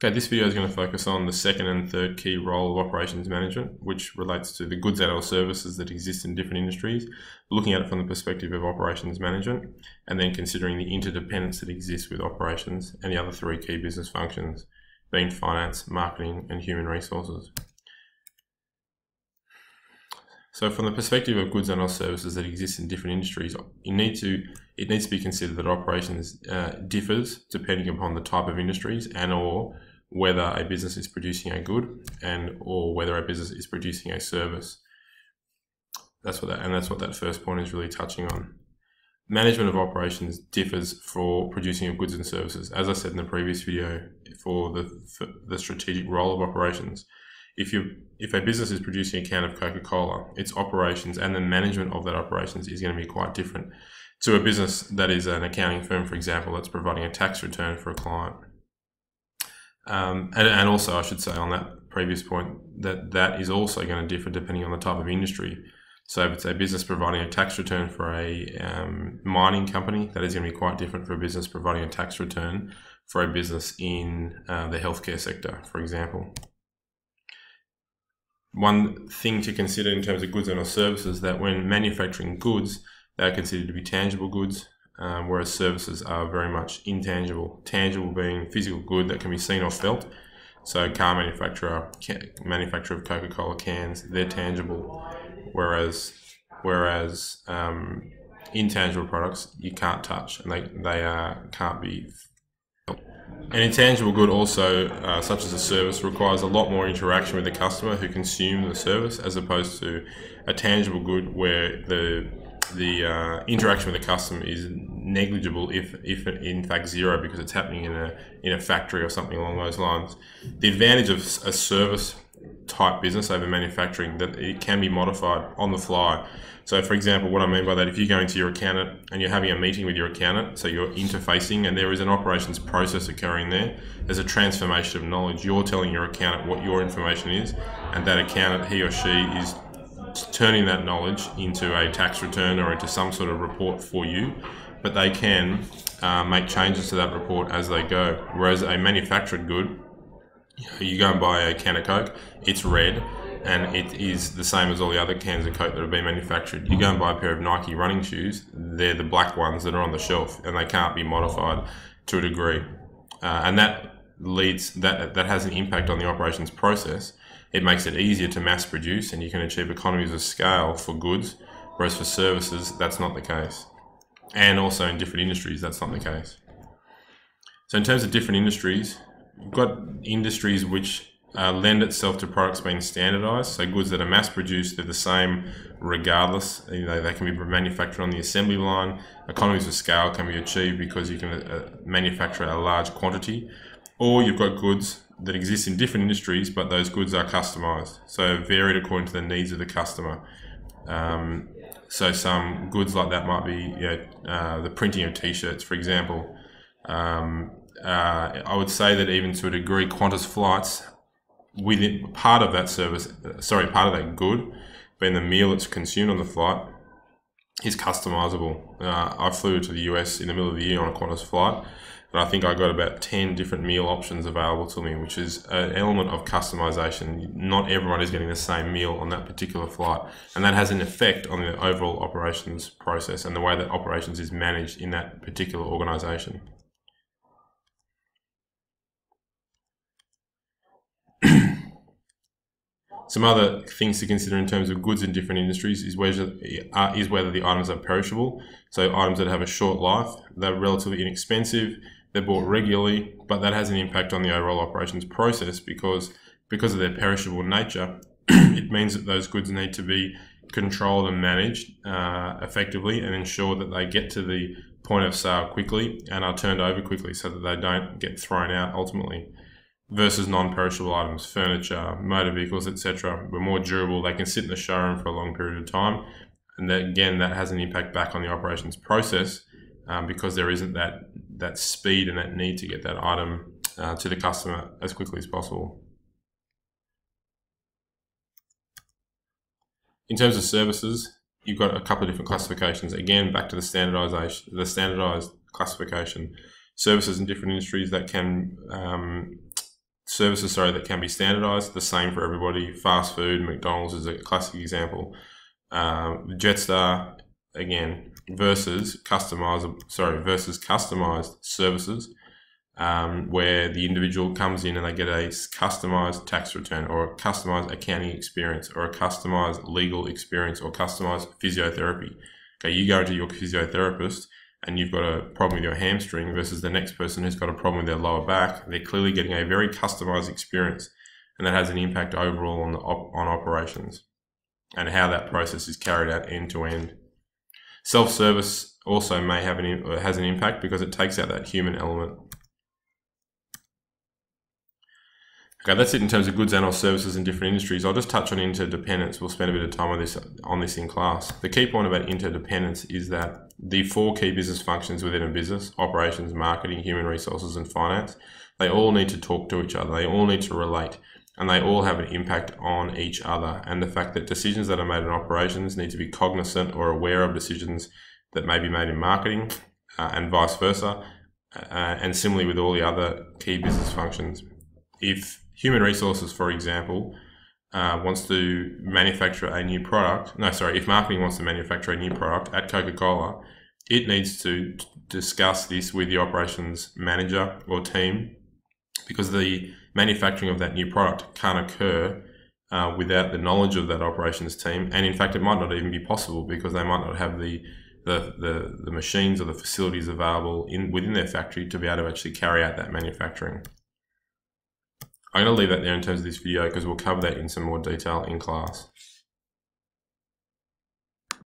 Okay, this video is going to focus on the second and third key role of operations management, which relates to the goods and/or services that exist in different industries, looking at it from the perspective of operations management, and then considering the interdependence that exists with operations and the other three key business functions, being finance, marketing, and human resources. So from the perspective of goods and/or services that exist in different industries, it needs to be considered that operations differs depending upon the type of industries and/or whether a business is producing a good or whether a business is producing a service. That's what that first point is really touching on. Management of operations differs for producing of goods and services. As I said in the previous video, for the strategic role of operations, if a business is producing a can of Coca-Cola, its operations and the management of that operations is going to be quite different to a business that is an accounting firm, for example, that's providing a tax return for a client. And also, I should say on that previous point, that is also going to differ depending on the type of industry. So if it's a business providing a tax return for a mining company, that is going to be quite different for a business providing a tax return for a business in the healthcare sector, for example. One thing to consider in terms of goods and/or services, that when manufacturing goods, they are considered to be tangible goods, whereas services are very much intangible. Tangible being physical good that can be seen or felt. So car manufacturer of Coca-Cola cans, they're tangible, whereas intangible products you can't touch and they can't be felt. An intangible good also, such as a service, requires a lot more interaction with the customer who consume the service, as opposed to a tangible good where the interaction with the customer is negligible, if in fact zero, because it's happening in a factory or something along those lines. The advantage of a service type business over manufacturing, that it can be modified on the fly. So for example, what I mean by that, if you go into your accountant and you're having a meeting with your accountant, so you're interfacing and there is an operations process occurring there, there's a transformation of knowledge. You're telling your accountant what your information is, and that accountant, he or she, is turning that knowledge into a tax return or into some sort of report for you, but they can make changes to that report as they go. Whereas a manufactured good, you go and buy a can of Coke, it's red, and it is the same as all the other cans of Coke that have been manufactured. You go and buy a pair of Nike running shoes, they're the black ones that are on the shelf, and they can't be modified to a degree. And that has an impact on the operations process. It makes it easier to mass produce, and you can achieve economies of scale for goods, whereas for services, that's not the case. And also in different industries, that's not the case. So in terms of different industries, you've got industries which lend itself to products being standardized. So goods that are mass produced, they're the same regardless. They can be manufactured on the assembly line. Economies of scale can be achieved because you can manufacture a large quantity. Or you've got goods that exist in different industries, but those goods are customized, so varied according to the needs of the customer. So some goods like that might be the printing of t-shirts, for example. I would say that even to a degree, Qantas flights, within part of that good, being the meal that's consumed on the flight, is customizable. I flew to the US in the middle of the year on a Qantas flight, and I think I got about 10 different meal options available to me, which is an element of customization. Not everyone is getting the same meal on that particular flight, and that has an effect on the overall operations process and the way that operations is managed in that particular organization. Some other things to consider in terms of goods in different industries is whether the items are perishable. So items that have a short life, they're relatively inexpensive, they're bought regularly, but that has an impact on the overall operations process because of their perishable nature. It means that those goods need to be controlled and managed effectively, and ensure that they get to the point of sale quickly and are turned over quickly so that they don't get thrown out ultimately. Versus non-perishable items, furniture, motor vehicles, etc. We're more durable. They can sit in the showroom for a long period of time, and that has an impact back on the operations process because there isn't that speed and that need to get that item to the customer as quickly as possible. In terms of services, you've got a couple of different classifications. Again, back to the standardized classification. Services in different industries that can services that can be standardized, the same for everybody. Fast food, McDonald's is a classic example. Jetstar, again, versus customized services, where the individual comes in and they get a customized tax return, or a customized accounting experience, or a customized legal experience, or customized physiotherapy. Okay, you go to your physiotherapist and you've got a problem with your hamstring versus the next person who's got a problem with their lower back. They're clearly getting a very customized experience, and that has an impact overall on operations and how that process is carried out end to end. Self-service also has an impact because it takes out that human element. Okay, that's it in terms of goods and/or services in different industries. I'll just touch on interdependence. We'll spend a bit of time on this in class. The key point about interdependence is that the 4 key business functions within a business, operations, marketing, human resources, and finance, they all need to talk to each other. They all need to relate, and they all have an impact on each other. And the fact that decisions that are made in operations need to be cognizant or aware of decisions that may be made in marketing, and vice versa, and similarly with all the other key business functions. If human resources, for example, wants to manufacture a new product, if marketing wants to manufacture a new product at Coca-Cola, it needs to discuss this with the operations manager or team, because the manufacturing of that new product can't occur without the knowledge of that operations team. And in fact, it might not even be possible because they might not have the machines or the facilities available within their factory to be able to actually carry out that manufacturing. I'm going to leave that there in terms of this video because we'll cover that in some more detail in class.